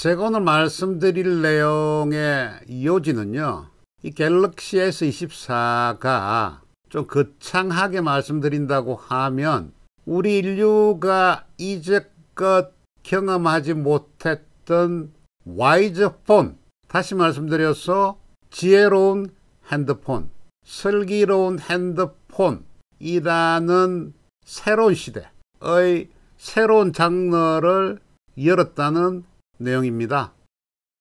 제가 오늘 말씀드릴 내용의 요지는요, 이 갤럭시 S24가 좀 거창하게 말씀드린다고 하면 우리 인류가 이제껏 경험하지 못했던 와이즈 폰, 다시 말씀드려서 지혜로운 핸드폰, 슬기로운 핸드폰이라는 새로운 시대의 새로운 장르를 열었다는 내용입니다.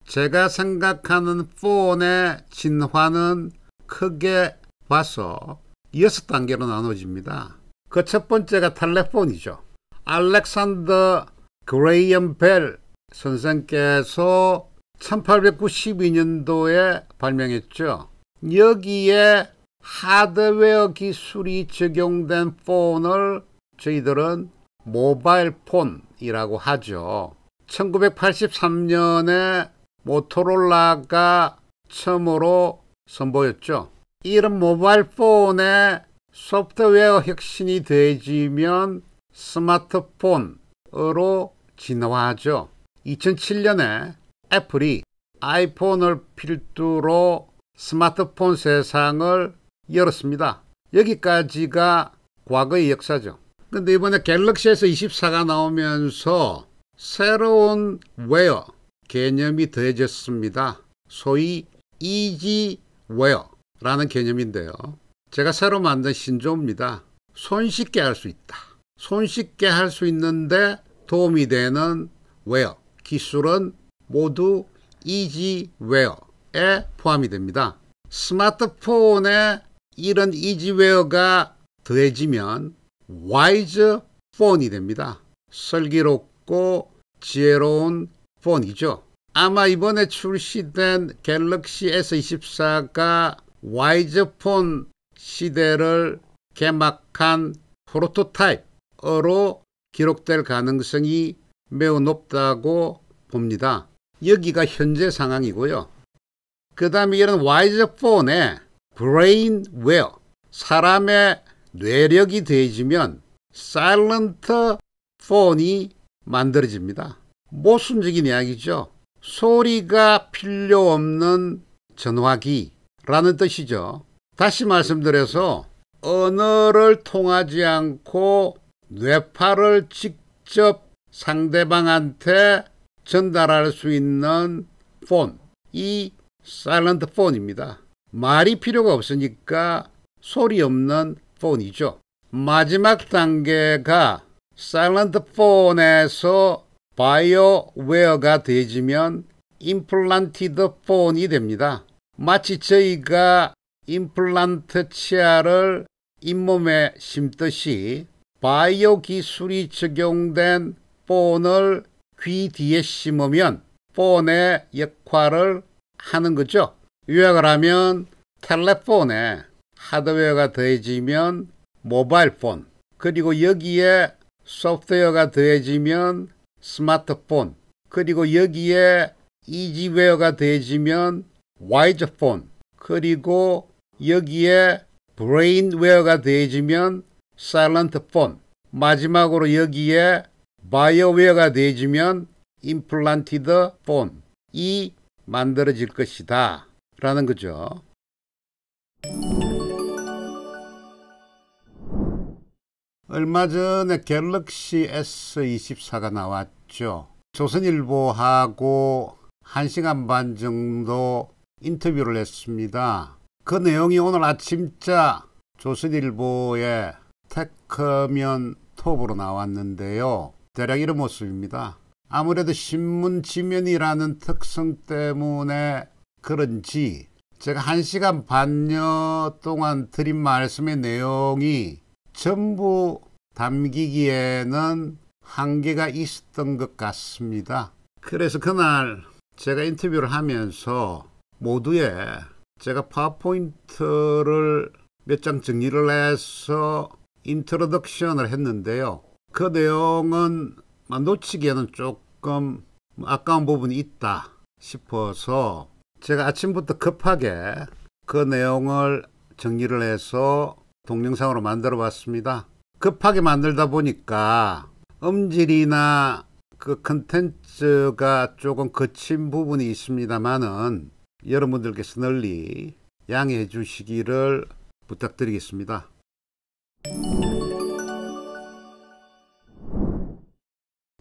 제가 생각하는 폰의 진화는 크게 봐서 6단계로 나눠집니다. 그 첫 번째가 텔레폰이죠. 알렉산더 그레이엄 벨 선생께서 1892년도에 발명했죠. 여기에 하드웨어 기술이 적용된 폰을 저희들은 모바일 폰이라고 하죠. 1983년에 모토로라가 처음으로 선보였죠. 이런 모바일 폰에 소프트웨어 혁신이 더해지면 스마트폰으로 진화하죠. 2007년에 애플이 아이폰을 필두로 스마트폰 세상을 열었습니다. 여기까지가 과거의 역사죠. 근데 이번에 갤럭시에서 24가 나오면서 새로운 웨어 개념이 더해졌습니다. 소위 이지웨어라는 개념인데요. 제가 새로 만든 신조어입니다. 손쉽게 할 수 있다. 손쉽게 할 수 있는데 도움이 되는 웨어, 기술은 모두 이지웨어에 포함이 됩니다. 스마트폰에 이런 이지웨어가 더해지면 와이즈 폰이 됩니다. 슬기롭고 지혜로운 폰이죠. 아마 이번에 출시된 갤럭시 S24가 와이즈 폰 시대를 개막한 프로토타입으로 기록될 가능성이 매우 높다고 봅니다. 여기가 현재 상황이고요. 그 다음에 이런 와이즈 폰에 브레인웨어, 사람의 뇌력이 더해지면 사일런트 폰이 만들어집니다. 모순적인 이야기죠. 소리가 필요 없는 전화기라는 뜻이죠. 다시 말씀드려서 언어를 통하지 않고 뇌파를 직접 상대방한테 전달할 수 있는 폰, 이 사일런트 폰입니다. 말이 필요가 없으니까 소리 없는 폰이죠. 마지막 단계가 사일런트 폰에서 바이오웨어가 더해지면 임플란티드 폰이 됩니다. 마치 저희가 임플란트 치아를 잇몸에 심듯이 바이오 기술이 적용된 폰을 귀 뒤에 심으면 폰의 역할을 하는 거죠. 요약을 하면 텔레폰에 하드웨어가 더해지면 모바일 폰, 그리고 여기에 소프트웨어가 더해지면 스마트폰, 그리고 여기에 이지웨어가 더해지면 와이즈 폰, 그리고 여기에 브레인웨어가 더해지면 사일런트 폰, 마지막으로 여기에 바이오웨어가 더해지면 임플란티드 폰이 만들어질 것이다 라는 거죠. 얼마 전에 갤럭시 S24가 나왔죠. 조선일보하고 1시간 반 정도 인터뷰를 했습니다. 그 내용이 오늘 아침자 조선일보의 테크면 톱으로 나왔는데요. 대략 이런 모습입니다. 아무래도 신문 지면이라는 특성 때문에 그런지 제가 1시간 반여 동안 드린 말씀의 내용이 전부 담기기에는 한계가 있었던 것 같습니다. 그래서 그날 제가 인터뷰를 하면서 모두에 제가 파워포인트를 몇 장 정리를 해서 인트로덕션을 했는데요. 그 내용은 놓치기에는 조금 아까운 부분이 있다 싶어서 제가 아침부터 급하게 그 내용을 정리를 해서 동영상으로 만들어 봤습니다. 급하게 만들다 보니까 음질이나 그 컨텐츠가 조금 거친 부분이 있습니다만은 여러분들께서 널리 양해해 주시기를 부탁드리겠습니다.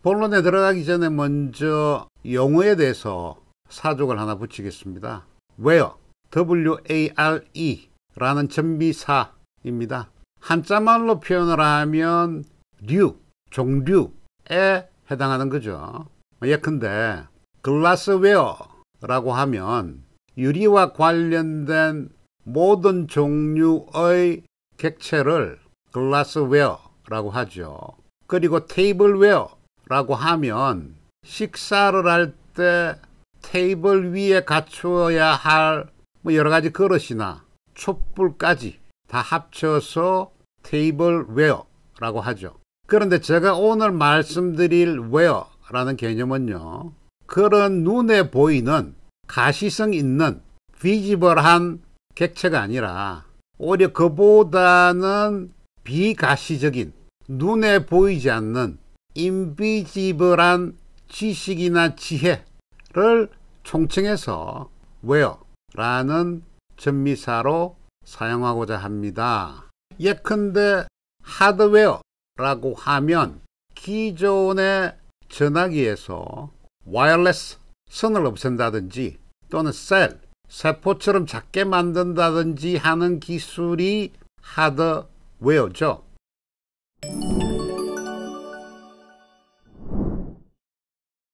본론에 들어가기 전에 먼저 용어에 대해서 사족을 하나 붙이겠습니다. where, W-A-R-E 라는 전미사입니다. 한자말로 표현을 하면 류, 종류에 해당하는 거죠. 예컨대 글라스웨어라고 하면 유리와 관련된 모든 종류의 객체를 글라스웨어라고 하죠. 그리고 테이블웨어라고 하면 식사를 할 때 테이블 위에 갖추어야 할 여러 가지 그릇이나 촛불까지 다 합쳐서 테이블웨어라고 하죠. 그런데 제가 오늘 말씀드릴 웨어라는 개념은요, 그런 눈에 보이는 가시성 있는 비지블한 객체가 아니라 오히려 그보다는 비가시적인 눈에 보이지 않는 인비지블한 지식이나 지혜를 총칭해서 where라는 전미사로 사용하고자 합니다. 예컨대 하드웨어라고 하면 기존의 전화기에서 와이어리스 선을 없앤다든지 또는 셀, 세포처럼 작게 만든다든지 하는 기술이 하드웨어죠.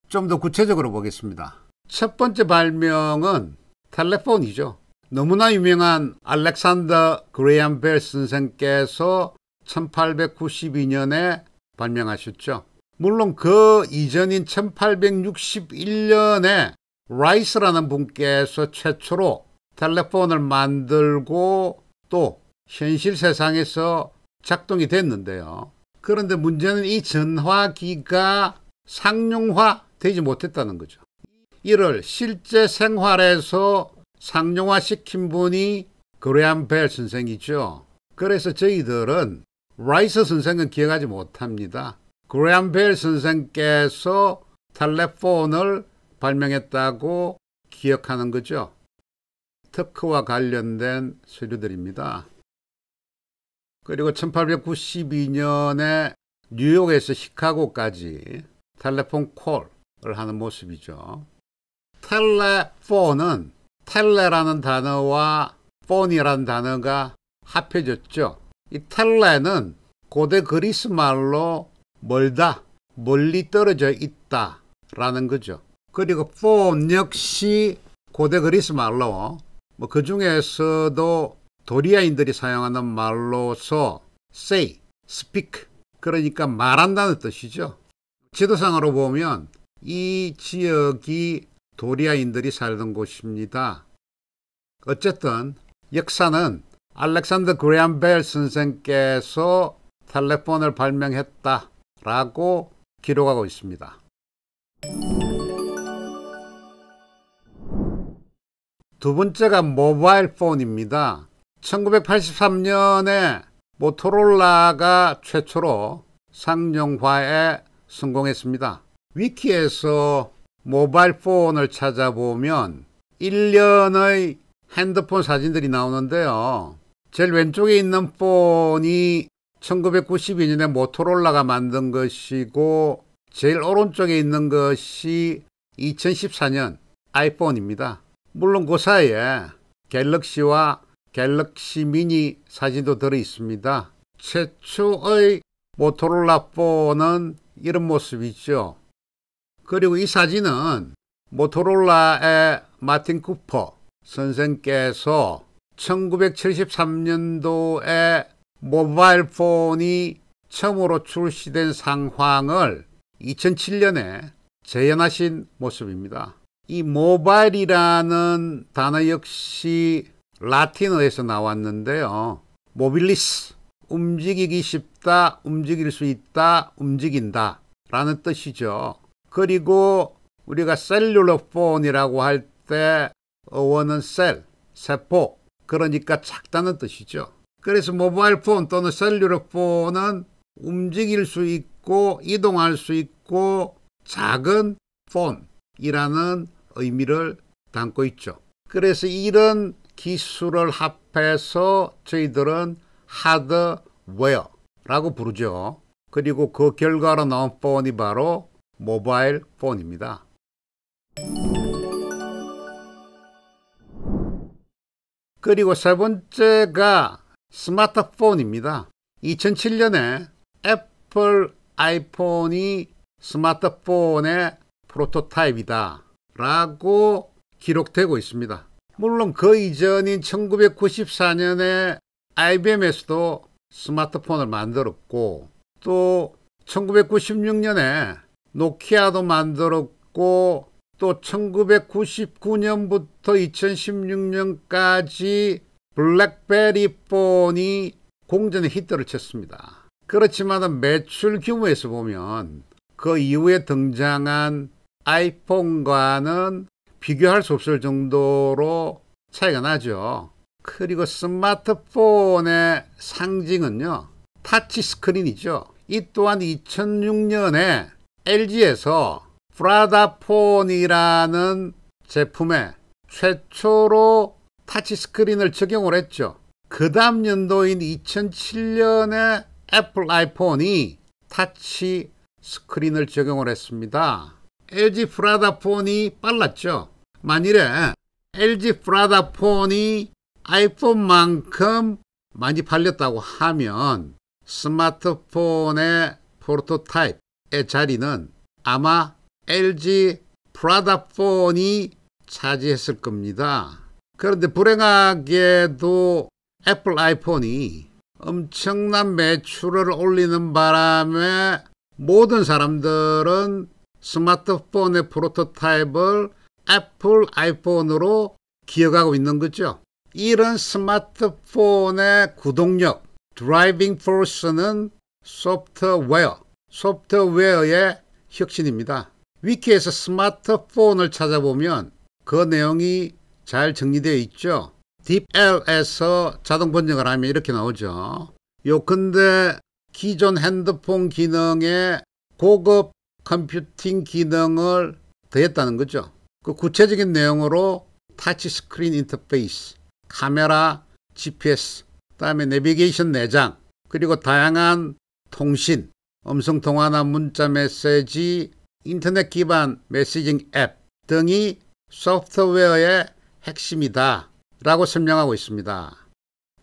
좀 더 구체적으로 보겠습니다. 첫 번째 발명은 텔레폰이죠. 너무나 유명한 알렉산더 그레이엄 벨 선생께서 1892년에 발명하셨죠. 물론 그 이전인 1861년에 라이스라는 분께서 최초로 텔레폰을 만들고 또 현실 세상에서 작동이 됐는데요. 그런데 문제는 이 전화기가 상용화 되지 못했다는 거죠. 이를 실제 생활에서 상용화시킨 분이 그레이엄 벨 선생이죠. 그래서 저희들은 라이스 선생은 기억하지 못합니다. 그레이엄 벨 선생께서 텔레폰을 발명했다고 기억하는 거죠. 터크와 관련된 서류들입니다. 그리고 1892년에 뉴욕에서 시카고까지 텔레폰 콜을 하는 모습이죠. 텔레폰은 텔레라는 단어와 폰이라는 단어가 합해졌죠. 이 텔레는 고대 그리스 말로 멀다, 멀리 떨어져 있다 라는 거죠. 그리고 폰 역시 고대 그리스 말로 그 중에서도 도리아인들이 사용하는 말로서 say, speak, 그러니까 말한다는 뜻이죠. 지도상으로 보면 이 지역이 도리아인들이 살던 곳입니다. 어쨌든 역사는 알렉산더 그레이엄 벨 선생께서 텔레폰을 발명했다라고 기록하고 있습니다. 두 번째가 모바일 폰입니다. 1983년에 모토로라가 최초로 상용화에 성공했습니다. 위키에서 모바일 폰을 찾아보면 1년의 핸드폰 사진들이 나오는데요. 제일 왼쪽에 있는 폰이 1992년에 모토로라가 만든 것이고 제일 오른쪽에 있는 것이 2014년 아이폰입니다. 물론 그 사이에 갤럭시와 갤럭시 미니 사진도 들어 있습니다. 최초의 모토로라 폰은 이런 모습이죠. 그리고 이 사진은 모토로라의 마틴 쿠퍼 선생께서 1973년도에 모바일 폰이 처음으로 출시된 상황을 2007년에 재현하신 모습입니다. 이 모바일이라는 단어 역시 라틴어에서 나왔는데요. 모빌리스, 움직이기 쉽다, 움직일 수 있다, 움직인다 라는 뜻이죠. 그리고 우리가 셀룰러 폰이라고 할 때 어원은 셀, 세포, 그러니까 작다는 뜻이죠. 그래서 모바일 폰 또는 셀룰러 폰은 움직일 수 있고 이동할 수 있고 작은 폰이라는 의미를 담고 있죠. 그래서 이런 기술을 합해서 저희들은 하드웨어라고 부르죠. 그리고 그 결과로 나온 폰이 바로 모바일 폰입니다. 그리고 세 번째가 스마트폰입니다. 2007년에 애플 아이폰이 스마트폰의 프로토타입이다 라고 기록되고 있습니다. 물론 그 이전인 1994년에 IBM에서도 스마트폰을 만들었고, 또 1996년에 노키아도 만들었고, 또 1999년부터 2016년까지 블랙베리 폰이 공전의 히트를 쳤습니다. 그렇지만 매출 규모에서 보면 그 이후에 등장한 아이폰과는 비교할 수 없을 정도로 차이가 나죠. 그리고 스마트폰의 상징은요, 타치 스크린이죠. 이 또한 2006년에 LG에서 프라다폰이라는 제품에 최초로 타치 스크린을 적용을 했죠. 그 다음 연도인 2007년에 애플 아이폰이 타치 스크린을 적용을 했습니다. LG 프라다폰이 빨랐죠. 만일에 LG 프라다폰이 아이폰만큼 많이 팔렸다고 하면 스마트폰의 프로토타입의 자리는 아마 LG 프라다폰이 차지했을 겁니다. 그런데 불행하게도 애플 아이폰이 엄청난 매출을 올리는 바람에 모든 사람들은 스마트폰의 프로토타입을 애플 아이폰으로 기억하고 있는 거죠. 이런 스마트폰의 구동력, 드라이빙 포스는 소프트웨어의 혁신입니다. 위키에서 스마트폰을 찾아보면 그 내용이 잘 정리되어 있죠. 딥L에서 자동 번역을 하면 이렇게 나오죠. 요컨대 기존 핸드폰 기능에 고급 컴퓨팅 기능을 더했다는 거죠. 그 구체적인 내용으로 타치 스크린 인터페이스, 카메라, GPS, 그다음에 내비게이션 내장, 그리고 다양한 통신, 음성 통화나 문자 메시지, 인터넷 기반 메시징 앱 등이 소프트웨어의 핵심이다 라고 설명하고 있습니다.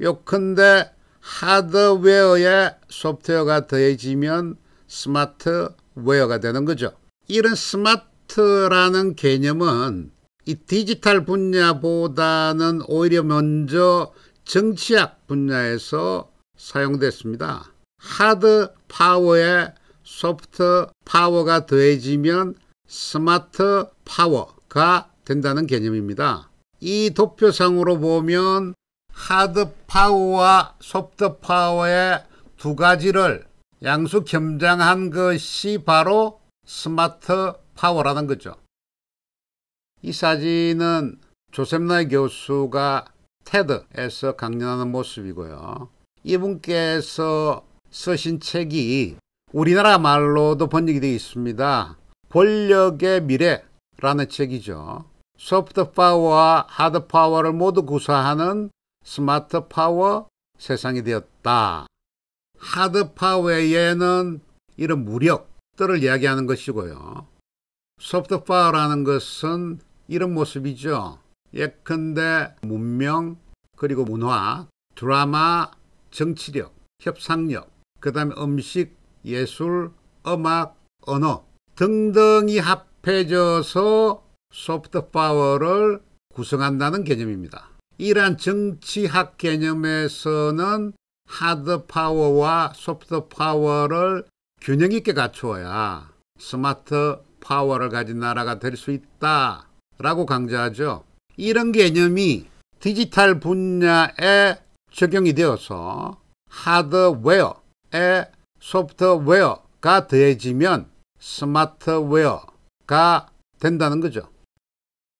요컨대 하드웨어에 소프트웨어가 더해지면 스마트웨어가 되는 거죠. 이런 스마트라는 개념은 이 디지털 분야보다는 오히려 먼저 정치학 분야에서 사용됐습니다. 하드 파워에 소프트 파워가 더해지면 스마트 파워가 된다는 개념입니다. 이 도표상으로 보면 하드 파워와 소프트 파워의 두 가지를 양수 겸장한 것이 바로 스마트 파워라는 거죠. 이 사진은 조셉 나이 교수가 테드에서 강연하는 모습이고요. 이분께서 쓰신 책이 우리나라 말로도 번역이 되어 있습니다. 권력의 미래라는 책이죠. 소프트 파워와 하드 파워를 모두 구사하는 스마트 파워 세상이 되었다. 하드 파워에는 이런 무력들을 이야기하는 것이고요. 소프트 파워라는 것은 이런 모습이죠. 예컨대 문명, 그리고 문화, 드라마, 정치력, 협상력, 그 다음에 음식, 예술, 음악, 언어 등등이 합해져서 소프트 파워를 구성한다는 개념입니다. 이러한 정치학 개념에서는 하드 파워와 소프트 파워를 균형 있게 갖추어야 스마트 파워를 가진 나라가 될 수 있다 라고 강조하죠. 이런 개념이 디지털 분야에 적용이 되어서 하드웨어에 소프트웨어가 더해지면 스마트웨어가 된다는 거죠.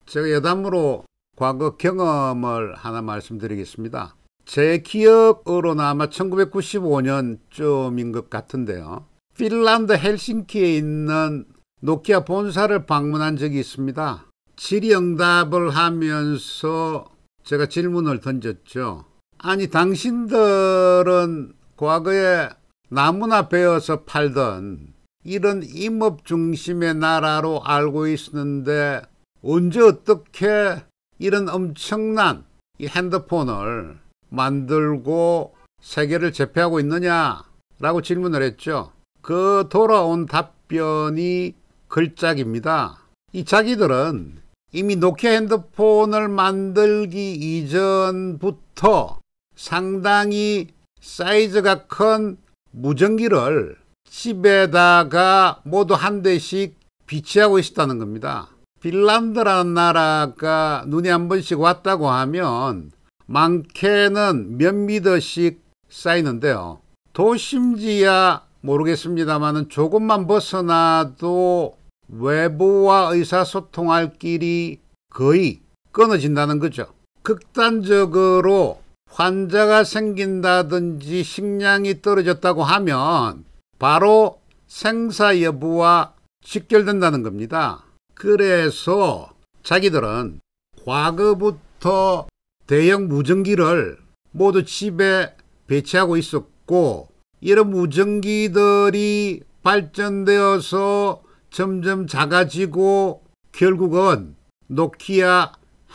제가 여담으로 과거 경험을 하나 말씀드리겠습니다. 제 기억으로는 아마 1995년쯤인 것 같은데요. 핀란드 헬싱키에 있는 노키아 본사를 방문한 적이 있습니다. 질의응답을 하면서 제가 질문을 던졌죠. 아니, 당신들은 과거에 나무나 베어서 팔던 이런 임업 중심의 나라로 알고 있었는데 언제 어떻게 이런 엄청난 이 핸드폰을 만들고 세계를 제패하고 있느냐라고 질문을 했죠. 그 돌아온 답변이 걸작입니다. 이 자기들은 이미 노키아 핸드폰을 만들기 이전부터 상당히 사이즈가 큰 무전기를 집에다가 모두 한 대씩 비치하고 있었다는 겁니다. 핀란드라는 나라가 눈에 한 번씩 왔다고 하면 많게는 몇 미터씩 쌓이는데요. 도심지야 모르겠습니다만 조금만 벗어나도 외부와 의사소통할 길이 거의 끊어진다는 거죠. 극단적으로 환자가 생긴다든지 식량이 떨어졌다고 하면 바로 생사 여부와 직결된다는 겁니다. 그래서 자기들은 과거부터 대형 무전기를 모두 집에 배치하고 있었고, 이런 무전기들이 발전되어서 점점 작아지고 결국은 노키아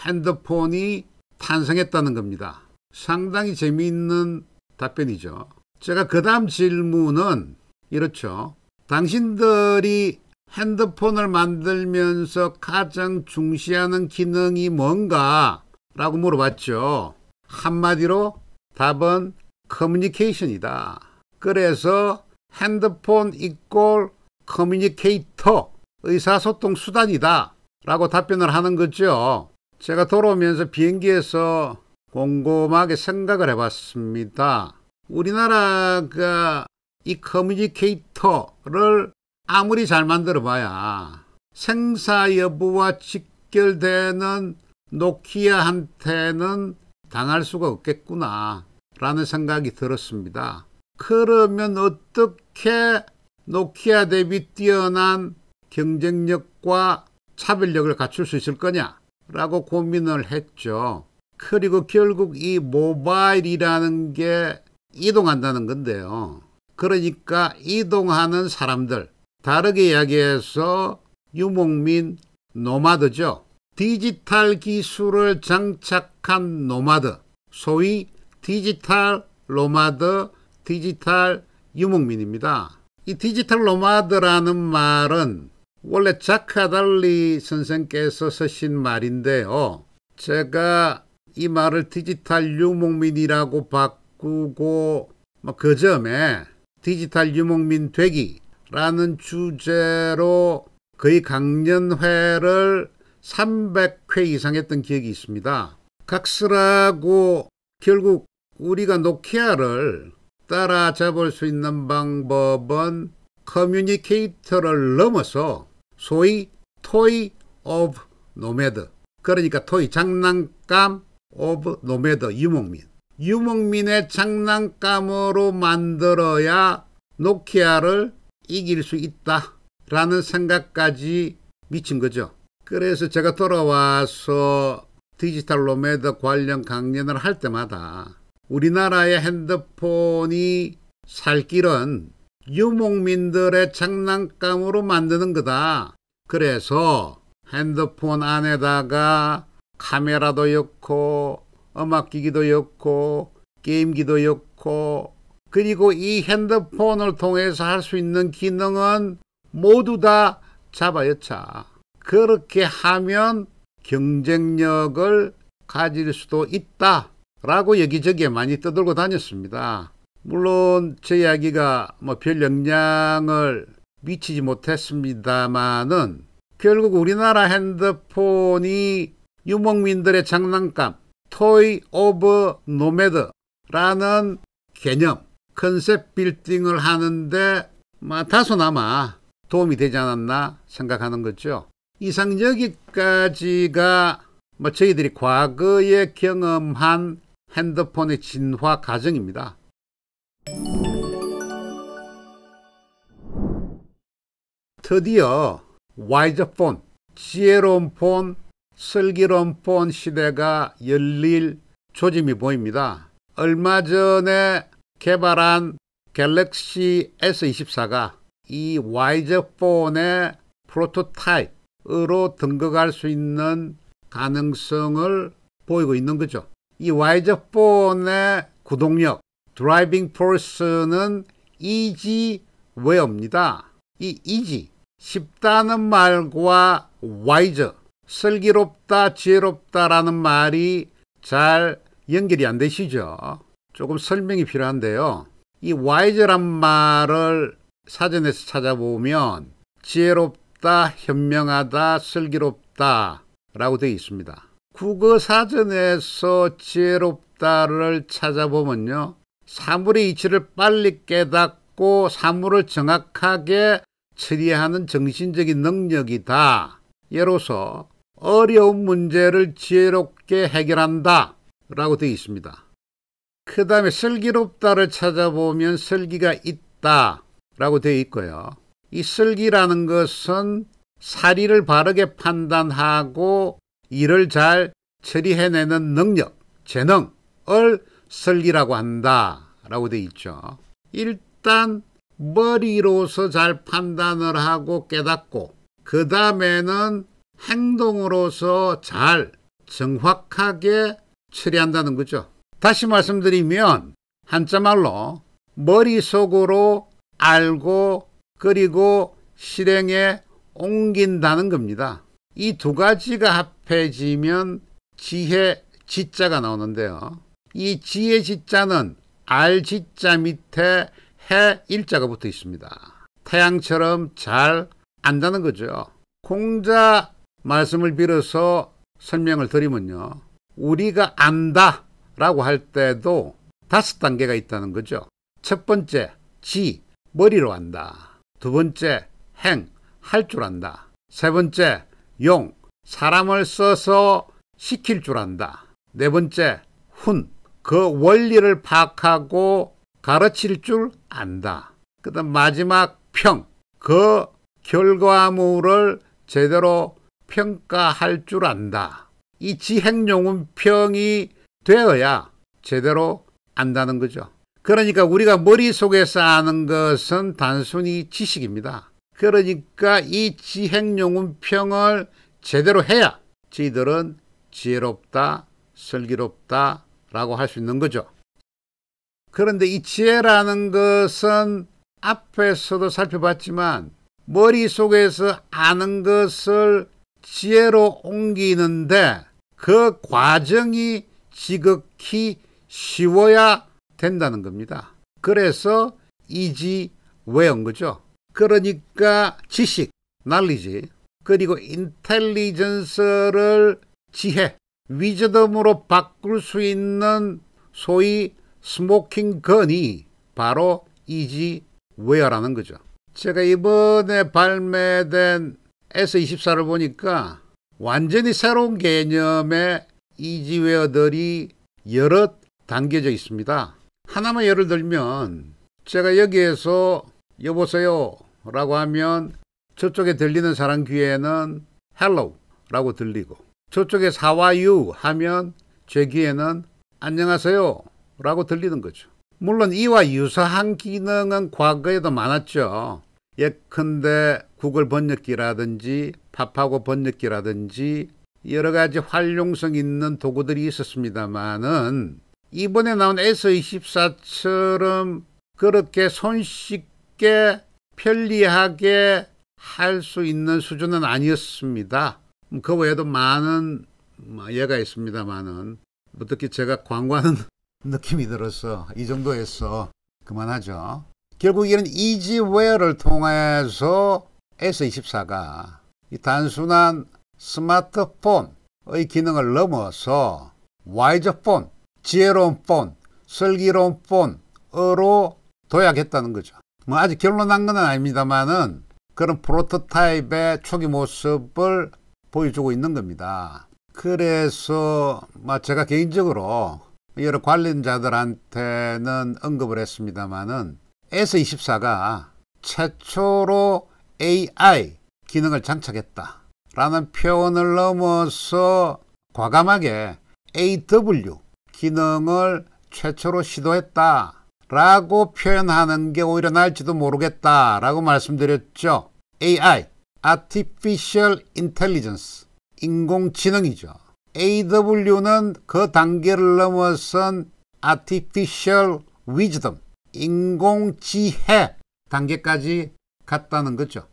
핸드폰이 탄생했다는 겁니다. 상당히 재미있는 답변이죠. 제가 그 다음 질문은 이렇죠. 당신들이 핸드폰을 만들면서 가장 중시하는 기능이 뭔가? 라고 물어봤죠. 한마디로 답은 커뮤니케이션이다. 그래서 핸드폰 이꼴 커뮤니케이터, 의사소통 수단이다 라고 답변을 하는 거죠. 제가 돌아오면서 비행기에서 곰곰하게 생각을 해봤습니다. 우리나라가 이 커뮤니케이터를 아무리 잘 만들어 봐야 생사 여부와 직결되는 노키아한테는 당할 수가 없겠구나 라는 생각이 들었습니다. 그러면 어떻게 노키아 대비 뛰어난 경쟁력과 차별력을 갖출 수 있을 거냐 라고 고민을 했죠. 그리고 결국 이 모바일이라는 게 이동한다는 건데요. 그러니까 이동하는 사람들, 다르게 이야기해서 유목민 노마드죠. 디지털 기술을 장착한 노마드, 소위 디지털 노마드, 디지털 유목민입니다. 이 디지털 노마드라는 말은 원래 자카 달리 선생께서 쓰신 말인데요. 제가 이 말을 디지털 유목민이라고 바꾸고 그 점에 디지털 유목민 되기라는 주제로 거의 강연회를 300회 이상 했던 기억이 있습니다. 각설하고 결국 우리가 노키아를 따라잡을 수 있는 방법은 커뮤니케이터를 넘어서 소위 토이 오브 노매드, 그러니까 토이 장난감 오브 노매드 유목민, 유목민의 장난감으로 만들어야 노키아를 이길 수 있다라는 생각까지 미친 거죠. 그래서 제가 돌아와서 디지털 노매드 관련 강연을 할 때마다 우리나라의 핸드폰이 살 길은 유목민들의 장난감으로 만드는 거다. 그래서 핸드폰 안에다가 카메라도 넣고 음악기기도 넣고 게임기도 넣고, 그리고 이 핸드폰을 통해서 할 수 있는 기능은 모두 다 자바여차. 그렇게 하면 경쟁력을 가질 수도 있다라고 여기저기에 많이 떠들고 다녔습니다. 물론 제 이야기가 별 영향을 미치지 못했습니다만은 결국 우리나라 핸드폰이 유목민들의 장난감, 토이 오브 노매드라는 개념, 컨셉 빌딩을 하는데 다소나마 도움이 되지 않았나 생각하는 거죠. 이상 여기까지가 저희들이 과거에 경험한 핸드폰의 진화 과정입니다. 드디어 와이저 폰, 지혜로운 폰, 슬기로운 폰 시대가 열릴 조짐이 보입니다. 얼마 전에 개발한 갤럭시 S24가 이 와이저 폰의 프로토타입으로 등극할 수 있는 가능성을 보이고 있는 거죠. 이 와이저 폰의 구동력, 드라이빙 포스는 이지웨어입니다. 이 이지, 쉽다는 말과 와이저, 슬기롭다, 지혜롭다라는 말이 잘 연결이 안 되시죠? 조금 설명이 필요한데요. 이 와이저란 말을 사전에서 찾아보면 지혜롭다, 현명하다, 슬기롭다 라고 되어 있습니다. 국어사전에서 지혜롭다를 찾아보면요, 사물의 이치를 빨리 깨닫고 사물을 정확하게 처리하는 정신적인 능력이다. 예로서 어려운 문제를 지혜롭게 해결한다 라고 되어 있습니다. 그 다음에 슬기롭다를 찾아보면 슬기가 있다 라고 되어 있고요. 이 슬기라는 것은 사리를 바르게 판단하고 일을 잘 처리해내는 능력, 재능을 슬기라고 한다 라고 되어 있죠. 일단 머리로서 잘 판단을 하고 깨닫고 그 다음에는 행동으로서 잘 정확하게 처리한다는 거죠. 다시 말씀드리면 한자말로 머릿속으로 알고 그리고 실행에 옮긴다는 겁니다. 이 두 가지가 합해지면 지혜 지자가 나오는데요. 이 지혜 지자는 알 지자 밑에 해 일자가 붙어 있습니다. 태양처럼 잘 안다는 거죠. 공자 말씀을 빌어서 설명을 드리면요, 우리가 안다 라고 할 때도 5단계가 있다는 거죠. 첫 번째, 지, 머리로 안다. 두 번째, 행, 할 줄 안다. 세 번째, 용, 사람을 써서 시킬 줄 안다. 네 번째, 훈, 그 원리를 파악하고 가르칠 줄 안다. 그 다음 마지막, 평, 그 결과물을 제대로 평가할 줄 안다. 이 지행용은 평이 되어야 제대로 안다는 거죠. 그러니까 우리가 머릿속에서 아는 것은 단순히 지식입니다. 그러니까 이 지행용운평을 제대로 해야 저희들은 지혜롭다, 슬기롭다 라고 할 수 있는 거죠. 그런데 이 지혜라는 것은 앞에서도 살펴봤지만 머릿속에서 아는 것을 지혜로 옮기는데 그 과정이 지극히 쉬워야 된다는 겁니다. 그래서 이지웨어인 거죠. 그러니까 지식, knowledge, 그리고 인텔리전스를 지혜, 위저덤으로 바꿀 수 있는 소위 스모킹 건이 바로 이지웨어라는 거죠. 제가 이번에 발매된 S24를 보니까 완전히 새로운 개념의 이지웨어들이 여러 담겨져 있습니다. 하나만 예를 들면 제가 여기에서 여보세요 라고 하면 저쪽에 들리는 사람 귀에는 hello 라고 들리고, 저쪽에 how are you 하면 제 귀에는 안녕하세요 라고 들리는 거죠. 물론 이와 유사한 기능은 과거에도 많았죠. 예컨대 구글 번역기라든지 팝하고 번역기라든지 여러 가지 활용성 있는 도구들이 있었습니다만은 이번에 나온 S24처럼 그렇게 손쉽게 편리하게 할 수 있는 수준은 아니었습니다. 그 외에도 많은 예가 있습니다만은 어떻게 제가 광고하는 느낌이 들어서 이 정도에서 그만하죠. 결국 이런 이지웨어를 통해서 S24가 이 단순한 스마트폰의 기능을 넘어서 와이저폰, 지혜로운 폰, 슬기로운 폰으로 도약했다는 거죠. 뭐 아직 결론 난 건 아닙니다만은 그런 프로토타입의 초기 모습을 보여주고 있는 겁니다. 그래서 제가 개인적으로 여러 관련자들한테는 언급을 했습니다만은 S24가 최초로 AI 기능을 장착했다 라는 표현을 넘어서 과감하게 AW 기능을 최초로 시도했다 라고 표현하는 게 오히려 나을지도 모르겠다 라고 말씀드렸죠. AI, Artificial Intelligence, 인공지능이죠. AW는 그 단계를 넘어선 Artificial Wisdom, 인공지혜 단계까지 갔다는 거죠.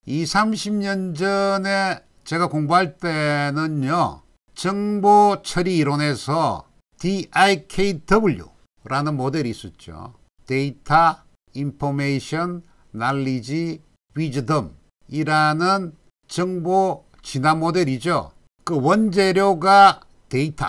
20-30년 전에 제가 공부할 때는요, 정보 처리 이론에서 DIKW라는 모델이 있었죠. Data, Information, Knowledge, Wisdom 이라는 정보 진화 모델이죠. 그 원재료가 데이터,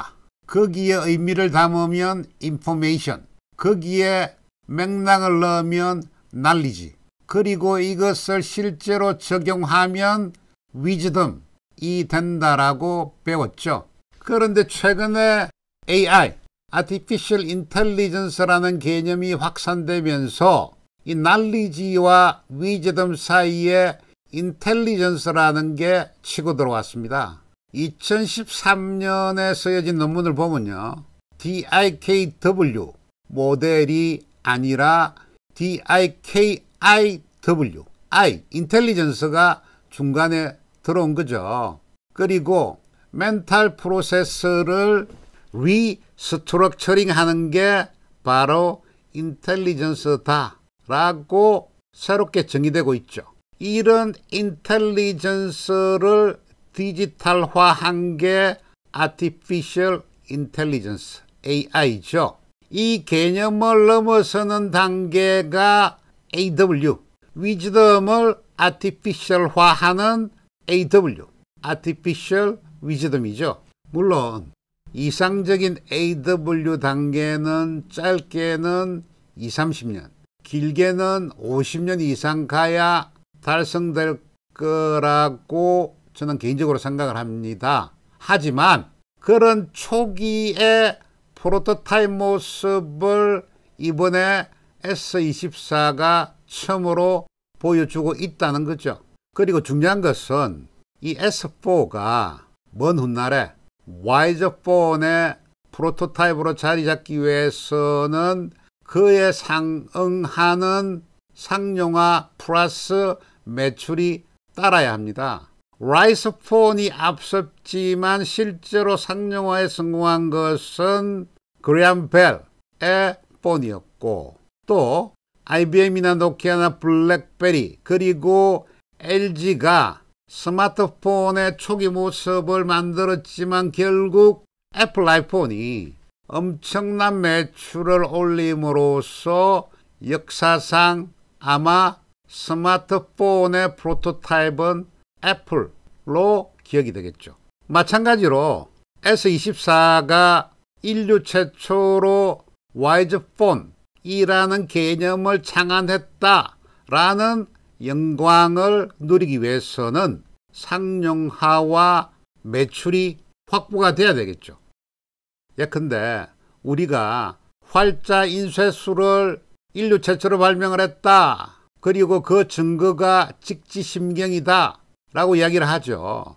거기에 의미를 담으면 Information, 거기에 맥락을 넣으면 Knowledge, 그리고 이것을 실제로 적용하면 Wisdom이 된다라고 배웠죠. 그런데 최근에 AI, Artificial Intelligence라는 개념이 확산되면서 이 Knowledge와 Wisdom 사이에 Intelligence라는 게 치고 들어왔습니다. 2013년에 쓰여진 논문을 보면요, DIKW 모델이 아니라 DIKIW, 인텔리전스가 중간에 들어온 거죠. 그리고 멘탈 프로세스를 리스트럭처링 하는 게 바로 인텔리전스다 라고 새롭게 정의되고 있죠. 이런 인텔리전스를 디지털화한 게 Artificial Intelligence, AI죠. 이 개념을 넘어서는 단계가 AW, Wisdom을 Artificial화하는 AW, Artificial Wisdom이죠. 물론 이상적인 AW 단계는 짧게는 20-30년, 길게는 50년 이상 가야 달성될 거라고 저는 개인적으로 생각을 합니다. 하지만 그런 초기의 프로토타입 모습을 이번에 S24가 처음으로 보여주고 있다는 거죠. 그리고 중요한 것은 이 S4가 먼 훗날에 와이즈4의 프로토타입으로 자리 잡기 위해서는 그에 상응하는 상용화 플러스 매출이 따라야 합니다. 라이스4이 앞섰지만 실제로 상용화에 성공한 것은 그레엄 벨의 폰이었고, 또 IBM이나 노키아나 블랙베리, 그리고 LG가 스마트폰의 초기 모습을 만들었지만 결국 애플 아이폰이 엄청난 매출을 올림으로써 역사상 아마 스마트폰의 프로토타입은 애플로 기억이 되겠죠. 마찬가지로 S24가 인류 최초로 와이즈폰이라는 개념을 창안했다라는 영광을 누리기 위해서는 상용화와 매출이 확보가 돼야 되겠죠. 예컨대 우리가 활자 인쇄술을 인류 최초로 발명을 했다, 그리고 그 증거가 직지심경이다 라고 이야기를 하죠.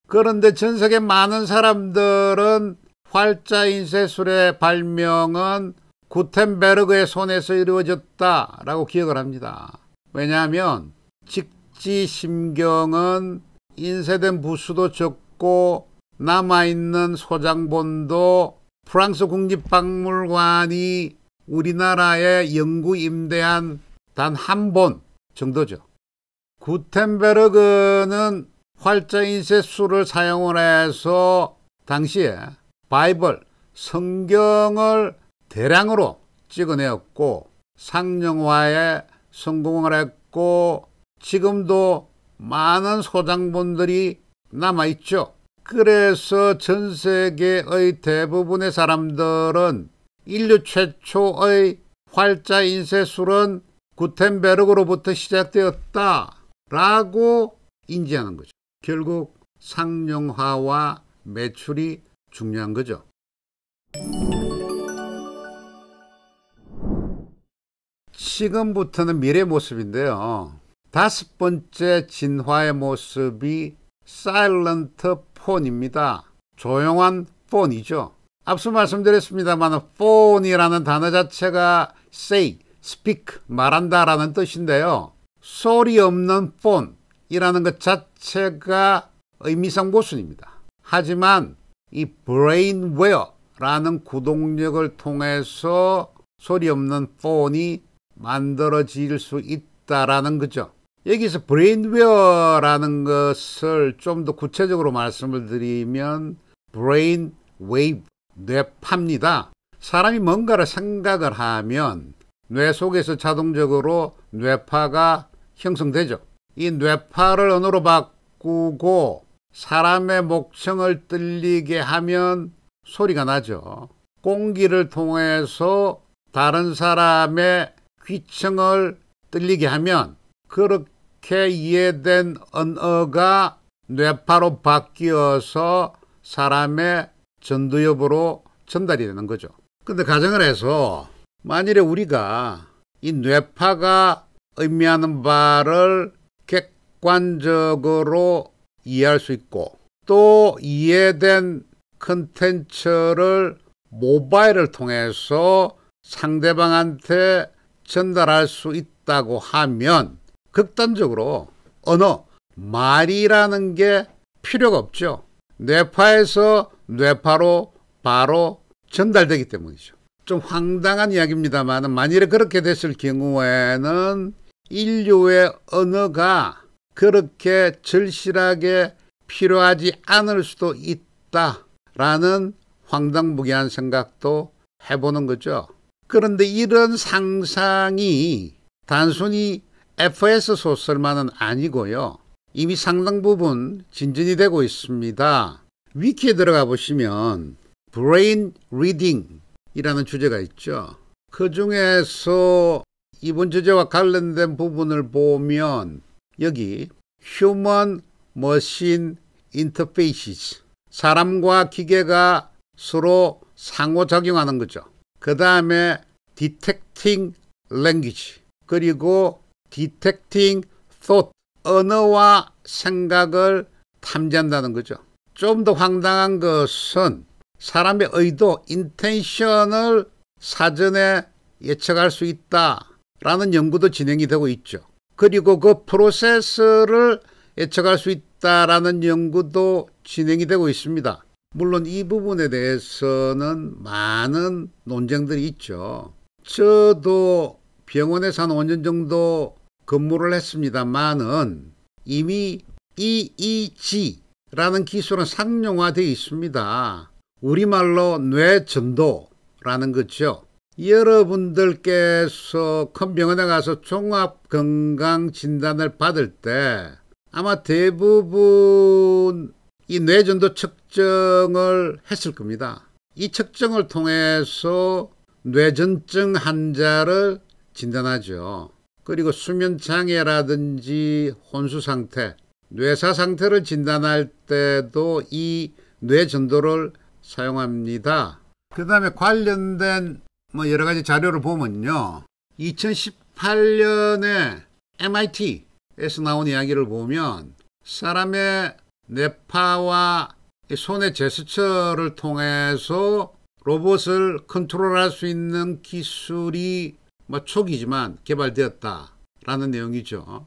그런데 전 세계 많은 사람들은 활자 인쇄술의 발명은 구텐베르그의 손에서 이루어졌다 라고 기억을 합니다. 왜냐하면 직지심경은 인쇄된 부수도 적고 남아있는 소장본도 프랑스 국립박물관이 우리나라에 영구 임대한 단 한 본 정도죠. 구텐베르그는 활자 인쇄술을 사용을 해서 당시에 바이블, 성경을 대량으로 찍어내었고 상용화에 성공을 했고 지금도 많은 소장본들이 남아있죠. 그래서 전 세계의 대부분의 사람들은 인류 최초의 활자 인쇄술은 구텐베르그로부터 시작되었다 라고 인지하는 거죠. 결국 상용화와 매출이 중요한 거죠. 지금부터는 미래 모습인데요. 다섯 번째 진화의 모습이 사일런트 폰입니다. 조용한 폰이죠. 앞서 말씀드렸습니다만 폰이라는 단어 자체가 say, speak, 말한다 라는 뜻인데요. 소리 없는 폰이라는 것 자체가 의미상 모순입니다. 하지만 이 brainware라는 구동력을 통해서 소리 없는 폰이 만들어질 수 있다라는 거죠. 여기서 brainware라는 것을 좀 더 구체적으로 말씀을 드리면 brainwave, 뇌파입니다. 사람이 뭔가를 생각을 하면 뇌 속에서 자동적으로 뇌파가 형성되죠. 이 뇌파를 언어로 바꾸고 사람의 목청을 들리게 하면 소리가 나죠. 공기를 통해서 다른 사람의 귀청을 들리게 하면 그렇게 이해된 언어가 뇌파로 바뀌어서 사람의 전두엽으로 전달이 되는 거죠. 근데 가정을 해서 만일에 우리가 이 뇌파가 의미하는 바를 객관적으로 이해할 수 있고 또 이해된 컨텐츠를 모바일을 통해서 상대방한테 전달할 수 있다고 하면 극단적으로 언어, 말이라는 게 필요가 없죠. 뇌파에서 뇌파로 바로 전달되기 때문이죠. 좀 황당한 이야기입니다만 만일에 그렇게 됐을 경우에는 인류의 언어가 그렇게 절실하게 필요하지 않을 수도 있다라는 황당무계한 생각도 해보는 거죠. 그런데 이런 상상이 단순히 FS 소설만은 아니고요. 이미 상당 부분 진전이 되고 있습니다. 위키에 들어가 보시면 브레인 리딩이라는 주제가 있죠. 그 중에서 이번 주제와 관련된 부분을 보면 여기 Human Machine Interfaces, 사람과 기계가 서로 상호작용하는 거죠. 그 다음에 Detecting Language, 그리고 Detecting Thought, 언어와 생각을 탐지한다는 거죠. 좀 더 황당한 것은 사람의 의도, 인텐션을 사전에 예측할 수 있다라는 연구도 진행이 되고 있죠. 그리고 그 프로세스를 예측할 수 있다라는 연구도 진행이 되고 있습니다. 물론 이 부분에 대해서는 많은 논쟁들이 있죠. 저도 병원에서 한 5년 정도 근무를 했습니다만은 이미 EEG라는 기술은 상용화되어 있습니다. 우리말로 뇌전도라는 거죠. 여러분들께서 큰 병원에 가서 종합건강진단을 받을 때 아마 대부분 이 뇌전도 측정을 했을 겁니다. 이 측정을 통해서 뇌전증 환자를 진단하죠. 그리고 수면장애라든지 혼수상태, 뇌사상태를 진단할 때도 이 뇌전도를 사용합니다. 그 다음에 관련된 여러 가지 자료를 보면요. 2018년에 MIT에서 나온 이야기를 보면 사람의 뇌파와 손의 제스처를 통해서 로봇을 컨트롤할 수 있는 기술이 초기지만 개발되었다라는 내용이죠.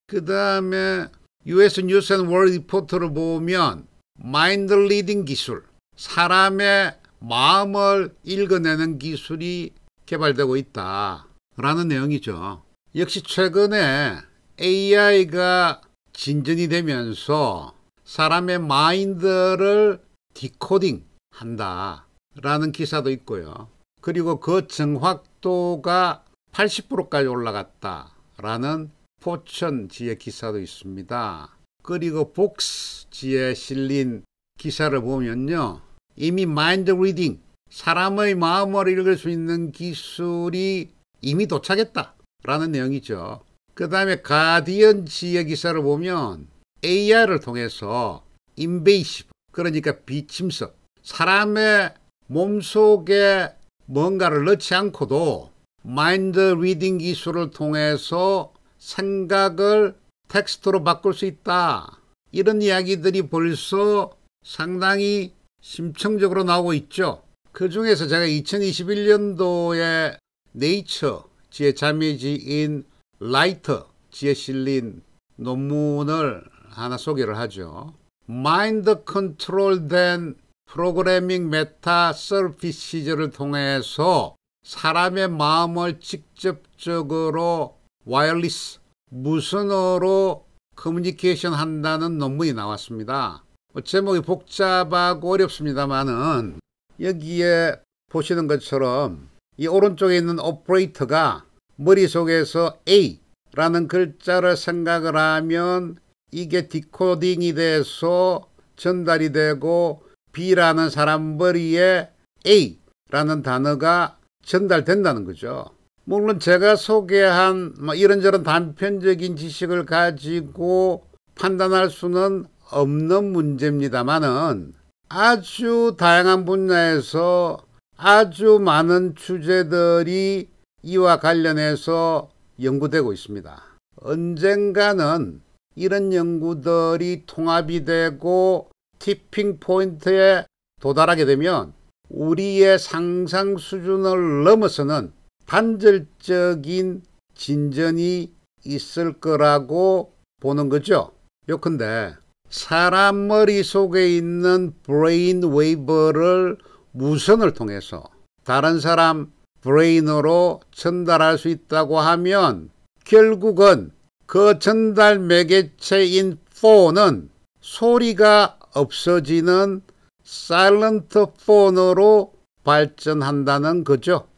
그 다음에 US 뉴스 앤 월드 리포트를 보면 마인드 리딩 기술, 사람의 마음을 읽어내는 기술이 개발되고 있다라는 내용이죠. 역시 최근에 AI가 진전이 되면서 사람의 마인드를 디코딩 한다라는 기사도 있고요. 그리고 그 정확도가 80%까지 올라갔다라는 포천지의 기사도 있습니다. 그리고 복스지에 실린 기사를 보면요. 이미 마인드 리딩, 사람의 마음을 읽을 수 있는 기술이 이미 도착했다라는 내용이죠. 그 다음에 가디언지의 기사를 보면 AI를 통해서 인베이시브, 그러니까 비침석, 사람의 몸속에 뭔가를 넣지 않고도 마인드 리딩 기술을 통해서 생각을 텍스트로 바꿀 수 있다. 이런 이야기들이 벌써 상당히 심층적으로 나오고 있죠. 그 중에서 제가 2021년도에 네이처 지에 자매지인 라이터 지에 실린 논문을 하나 소개를 하죠. Mind Controlled Programming Meta Services를 통해서 사람의 마음을 직접적으로 와이어리스, 무선으로 커뮤니케이션 한다는 논문이 나왔습니다. 제목이 복잡하고 어렵습니다만은 여기에 보시는 것처럼 이 오른쪽에 있는 오퍼레이터가 머릿속에서 A라는 글자를 생각을 하면 이게 디코딩이 돼서 전달이 되고 B라는 사람 머리에 A라는 단어가 전달된다는 거죠. 물론 제가 소개한 이런저런 단편적인 지식을 가지고 판단할 수는 없는 문제입니다만은 아주 다양한 분야에서 아주 많은 주제들이 이와 관련해서 연구되고 있습니다. 언젠가는 이런 연구들이 통합이 되고 티핑 포인트에 도달하게 되면 우리의 상상 수준을 넘어서는 단절적인 진전이 있을 거라고 보는 거죠. 요컨대 사람 머릿속에 있는 브레인 웨이브를 무선을 통해서 다른 사람 브레인으로 전달할 수 있다고 하면 결국은 그 전달 매개체인 폰은 소리가 없어지는 사일런트 폰으로 발전한다는 거죠.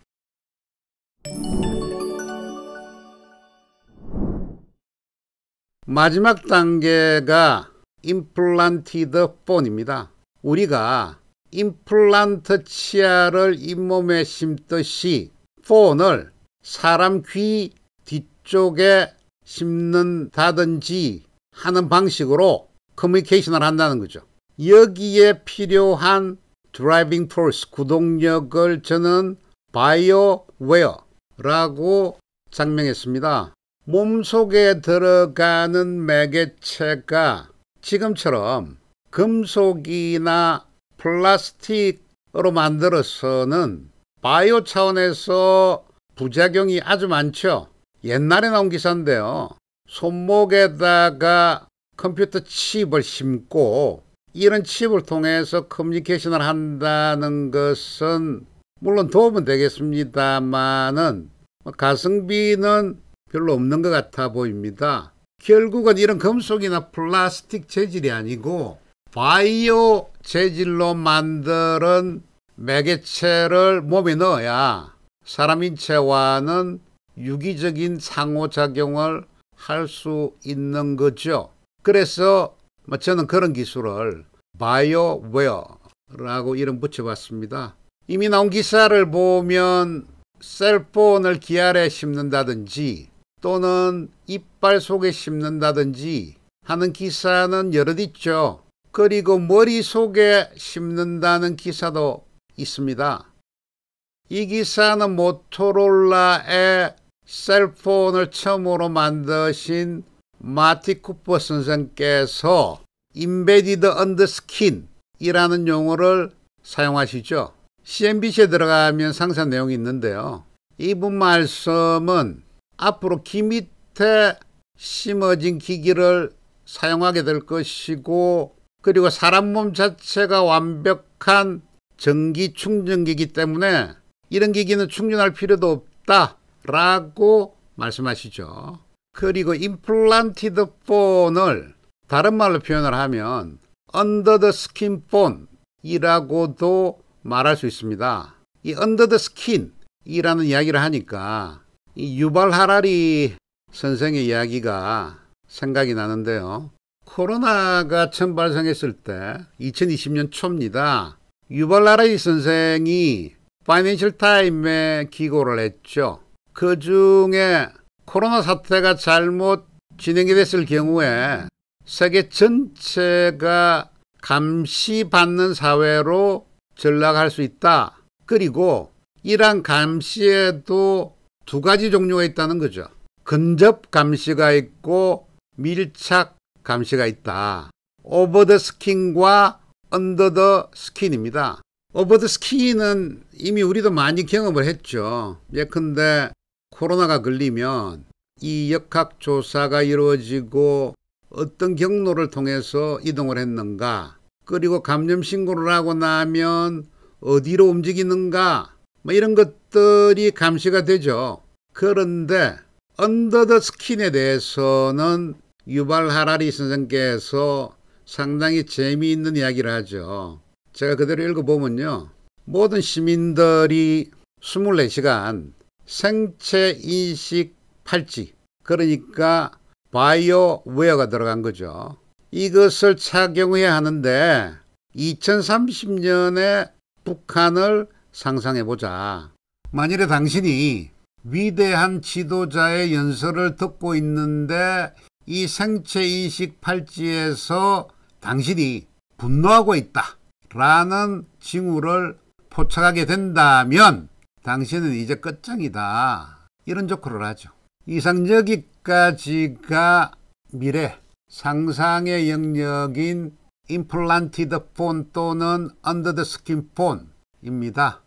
마지막 단계가 임플란티드 폰입니다. 우리가 임플란트 치아를 잇몸에 심듯이 폰을 사람 귀 뒤쪽에 심는다든지 하는 방식으로 커뮤니케이션을 한다는 거죠. 여기에 필요한 드라이빙 포스, 구동력을 저는 바이오웨어라고 장명했습니다. 몸속에 들어가는 매개체가 지금처럼 금속이나 플라스틱으로 만들어서는 바이오 차원에서 부작용이 아주 많죠. 옛날에 나온 기사인데요. 손목에다가 컴퓨터 칩을 심고 이런 칩을 통해서 커뮤니케이션을 한다는 것은 물론 도움은 되겠습니다만은 가성비는 별로 없는 것 같아 보입니다. 결국은 이런 금속이나 플라스틱 재질이 아니고 바이오 재질로 만든 매개체를 몸에 넣어야 사람 인체와는 유기적인 상호작용을 할 수 있는 거죠. 그래서 저는 그런 기술을 바이오웨어라고 이름 붙여봤습니다. 이미 나온 기사를 보면 셀폰을 귀 아래 심는다든지 또는 이빨 속에 심는다든지 하는 기사는 여럿 있죠. 그리고 머릿속에 심는다는 기사도 있습니다. 이 기사는 모토로라의 셀폰을 처음으로 만드신 마티 쿠퍼 선생께서 Embedded under Skin 이라는 용어를 사용하시죠. CNBC에 들어가면 상세한 내용이 있는데요. 이분 말씀은 앞으로 귀 밑에 심어진 기기를 사용하게 될 것이고 그리고 사람 몸 자체가 완벽한 전기 충전기이기 때문에 이런 기기는 충전할 필요도 없다라고 말씀하시죠. 그리고 임플란티드 폰을 다른 말로 표현을 하면 under the skin phone이라고도 말할 수 있습니다. 이 under the skin 이라는 이야기를 하니까 이 유발 하라리 선생의 이야기가 생각이 나는데요. 코로나가 처음 발생했을 때 2020년 초입니다. 유발 하라리 선생이 파이낸셜 타임에 기고를 했죠. 그 중에 코로나 사태가 잘못 진행이 됐을 경우에 세계 전체가 감시받는 사회로 전락할 수 있다. 그리고 이러한 감시에도 두 가지 종류가 있다는 거죠. 근접 감시가 있고 밀착 감시가 있다. 오버 더 스킨과 언더 더 스킨입니다. 오버 더 스킨은 이미 우리도 많이 경험을 했죠. 예컨대 코로나가 걸리면 이 역학조사가 이루어지고 어떤 경로를 통해서 이동을 했는가, 그리고 감염 신고를 하고 나면 어디로 움직이는가, 이런 것들이 감시가 되죠. 그런데 언더 더 스킨에 대해서는 유발 하라리 선생께서 상당히 재미있는 이야기를 하죠. 제가 그대로 읽어보면요, 모든 시민들이 24시간 생체 인식 팔찌, 그러니까 바이오 웨어가 들어간 거죠. 이것을 착용해야 하는데 2030년에 북한을 상상해보자. 만일에 당신이 위대한 지도자의 연설을 듣고 있는데 이 생체인식 팔찌에서 당신이 분노하고 있다 라는 징후를 포착하게 된다면 당신은 이제 끝장이다, 이런 조커를 하죠. 이상 여기까지가 미래 상상의 영역인 임플란티드 폰 또는 언더 더 스킨 폰입니다.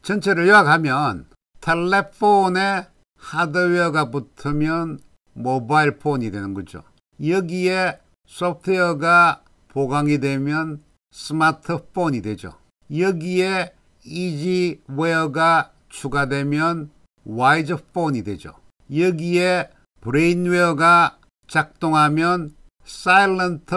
전체를 요약하면 텔레폰에 하드웨어가 붙으면 모바일 폰이 되는 거죠. 여기에 소프트웨어가 보강이 되면 스마트폰이 되죠. 여기에 이지웨어가 추가되면 와이즈폰이 되죠. 여기에 브레인웨어가 작동하면 사일런트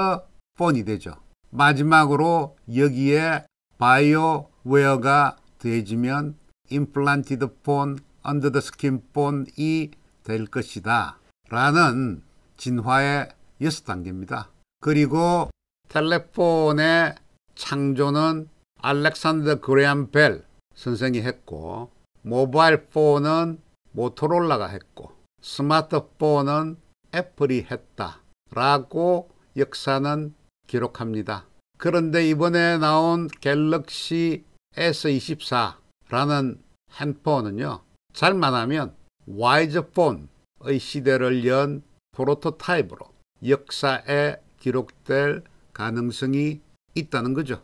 폰이 되죠. 마지막으로 여기에 바이오웨어가 더해지면 임플란티드 폰, 언더 더 스킨 폰이 될 것이다 라는 진화의 6단계입니다. 그리고 텔레폰의 창조는 알렉산더 그레엄 벨 선생이 했고, 모바일 폰은 모토로라가 했고, 스마트폰은 애플이 했다 라고 역사는 기록합니다. 그런데 이번에 나온 갤럭시 S24라는 핸드폰은요, 잘만 하면 와이즈폰의 시대를 연 프로토타입으로 역사에 기록될 가능성이 있다는 거죠.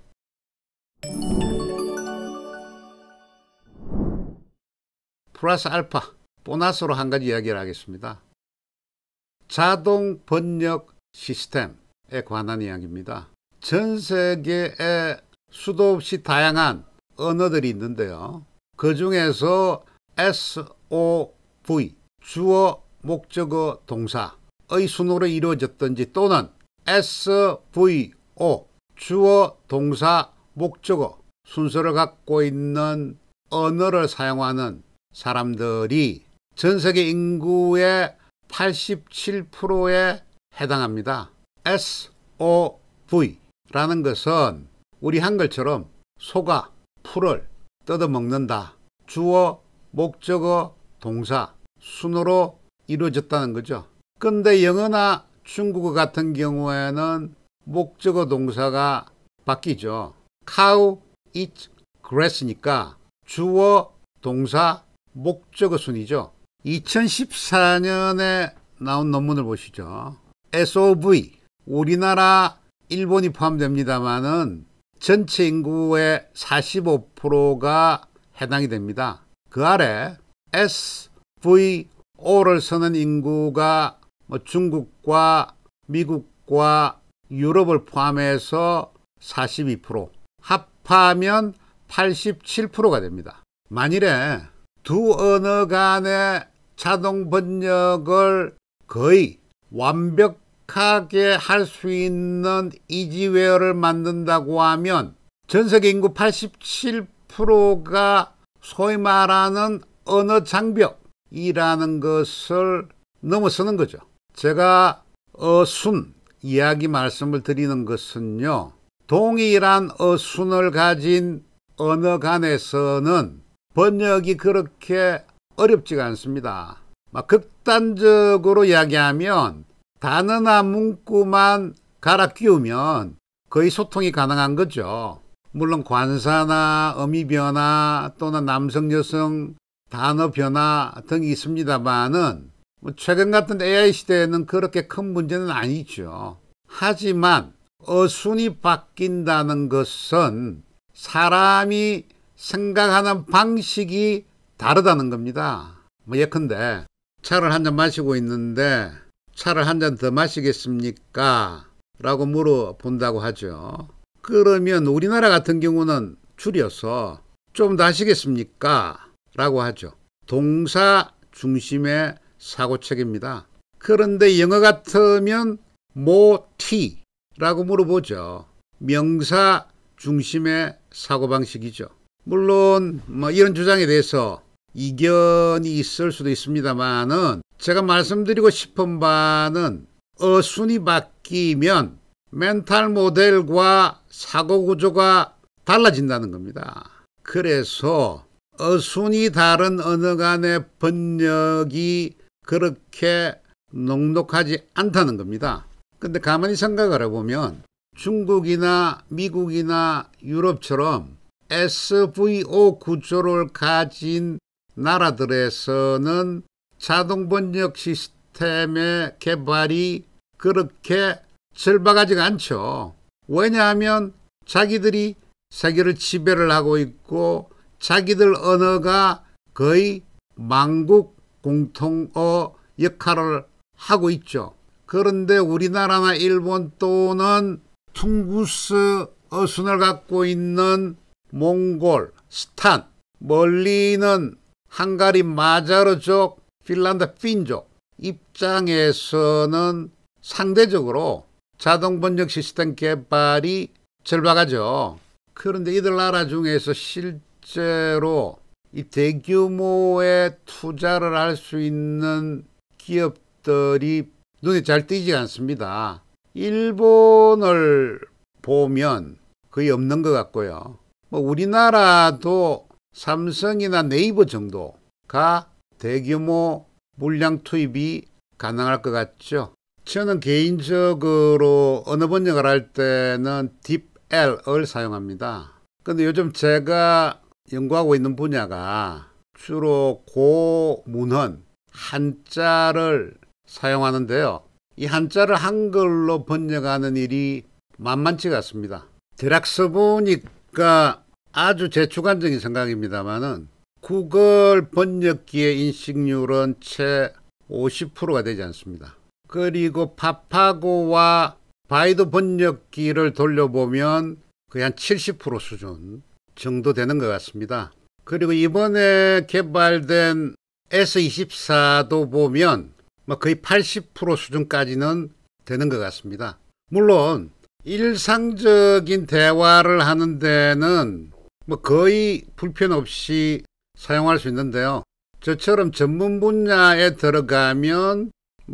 플러스 알파, 보너스로 한 가지 이야기를 하겠습니다. 자동 번역 시스템에 관한 이야기입니다. 전 세계에 수도 없이 다양한 언어들이 있는데요. 그 중에서 SOV, 주어, 목적어, 동사의 순으로 이루어졌든지 또는 SVO, 주어, 동사, 목적어 순서를 갖고 있는 언어를 사용하는 사람들이 전 세계 인구의 87%에 해당합니다. SOV라는 것은 우리 한글처럼 소가 풀을 뜯어먹는다, 주어, 목적어, 동사 순으로 이루어졌다는 거죠. 근데 영어나 중국어 같은 경우에는 목적어 동사가 바뀌죠. Cow eats grass니까 주어, 동사, 목적어 순이죠. 2014년에 나온 논문을 보시죠. SOV, 우리나라, 일본이 포함됩니다만은 전체 인구의 45%가 해당이 됩니다. 그 아래 SVO를 쓰는 인구가 중국과 미국과 유럽을 포함해서 42%, 합하면 87%가 됩니다. 만일에 두 언어 간의 자동 번역을 거의 완벽하게 할 수 있는 이지웨어를 만든다고 하면 전 세계 인구 87%가 소위 말하는 언어 장벽이라는 것을 넘어서는 거죠. 제가 어순 이야기 말씀을 드리는 것은요, 동일한 어순을 가진 언어 간에서는 번역이 그렇게 어렵지가 않습니다. 극단적으로 이야기하면 단어나 문구만 갈아 끼우면 거의 소통이 가능한 거죠. 물론 관사나 어미 변화 또는 남성 여성 단어 변화 등이 있습니다만은 최근 같은 AI 시대에는 그렇게 큰 문제는 아니죠. 하지만 어순이 바뀐다는 것은 사람이 생각하는 방식이 다르다는 겁니다. 예컨대 차를 한 잔 마시고 있는데 차를 한 잔 더 마시겠습니까? 라고 물어본다고 하죠. 그러면 우리나라 같은 경우는 줄여서 좀 더 하시겠습니까? 라고 하죠. 동사 중심의 사고책입니다. 그런데 영어 같으면 뭐티라고 물어보죠. 명사 중심의 사고방식이죠. 물론 이런 주장에 대해서 이견이 있을 수도 있습니다만은 제가 말씀드리고 싶은 바는 어순이 바뀌면 멘탈 모델과 사고 구조가 달라진다는 겁니다. 그래서 어순이 다른 언어 간의 번역이 그렇게 녹록하지 않다는 겁니다. 근데 가만히 생각을 해보면 중국이나 미국이나 유럽처럼 SVO 구조를 가진 나라들에서는 자동 번역 시스템의 개발이 그렇게 절박하지가 않죠. 왜냐하면 자기들이 세계를 지배를 하고 있고 자기들 언어가 거의 만국 공통어 역할을 하고 있죠. 그런데 우리나라나 일본 또는 퉁구스 어순을 갖고 있는 몽골, 스탄, 멀리는 헝가리 마자르족, 핀란드 핀족 입장에서는 상대적으로 자동 번역 시스템 개발이 절박하죠. 그런데 이들 나라 중에서 실제로 이 대규모의 투자를 할 수 있는 기업들이 눈에 잘 띄지 않습니다. 일본을 보면 거의 없는 것 같고요. 우리나라도 삼성이나 네이버 정도가 대규모 물량 투입이 가능할 것 같죠. 저는 개인적으로 언어 번역을 할 때는 DeepL을 사용합니다. 근데 요즘 제가 연구하고 있는 분야가 주로 고문헌, 한자를 사용하는데요. 이 한자를 한글로 번역하는 일이 만만치가 않습니다. 대략 써보니까 아주 제 주관적인 생각입니다만은 구글 번역기의 인식률은 채 50%가 되지 않습니다. 그리고 파파고와 바이두 번역기를 돌려보면 거의 한 70% 수준 정도 되는 것 같습니다. 그리고 이번에 개발된 S24도 보면 거의 80% 수준까지는 되는 것 같습니다. 물론 일상적인 대화를 하는 데는 거의 불편 없이 사용할 수 있는데요. 저처럼 전문 분야에 들어가면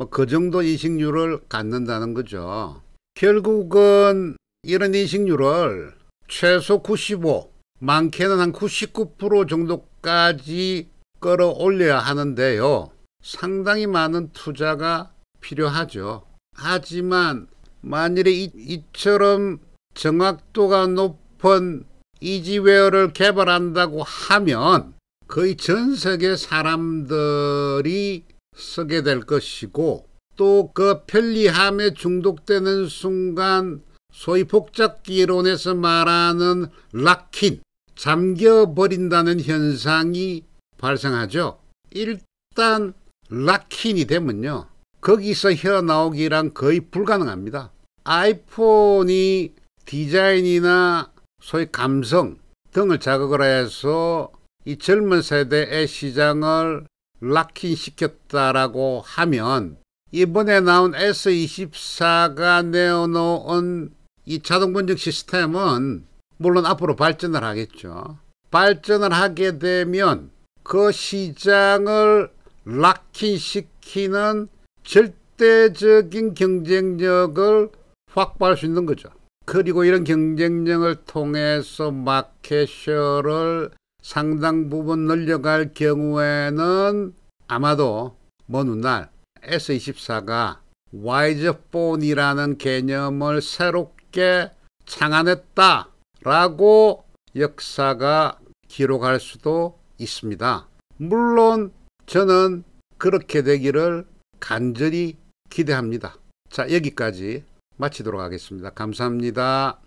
그 정도 인식률을 갖는다는 거죠. 결국은 이런 인식률을 최소 95, 많게는 한 99% 정도까지 끌어올려야 하는데요. 상당히 많은 투자가 필요하죠. 하지만 만일에 이처럼 정확도가 높은 이지웨어를 개발한다고 하면 거의 전 세계 사람들이 쓰게 될 것이고 또 그 편리함에 중독되는 순간 소위 복잡기론에서 말하는 락인, 잠겨버린다는 현상이 발생하죠. 일단 락인이 되면요. 거기서 헤어나오기란 거의 불가능합니다. 아이폰이 디자인이나 소위 감성 등을 자극을 해서 이 젊은 세대의 시장을 락인시켰다라고 하면 이번에 나온 S24가 내어놓은 이 자동번역 시스템은 물론 앞으로 발전을 하겠죠. 발전을 하게 되면 그 시장을 락인시키는 절대적인 경쟁력을 확보할 수 있는 거죠. 그리고 이런 경쟁력을 통해서 마켓셔를 상당 부분 늘려갈 경우에는 아마도 먼 훗날 S24가 와이즈폰이라는 개념을 새롭게 창안했다 라고 역사가 기록할 수도 있습니다. 물론 저는 그렇게 되기를 간절히 기대합니다. 자, 여기까지 마치도록 하겠습니다. 감사합니다.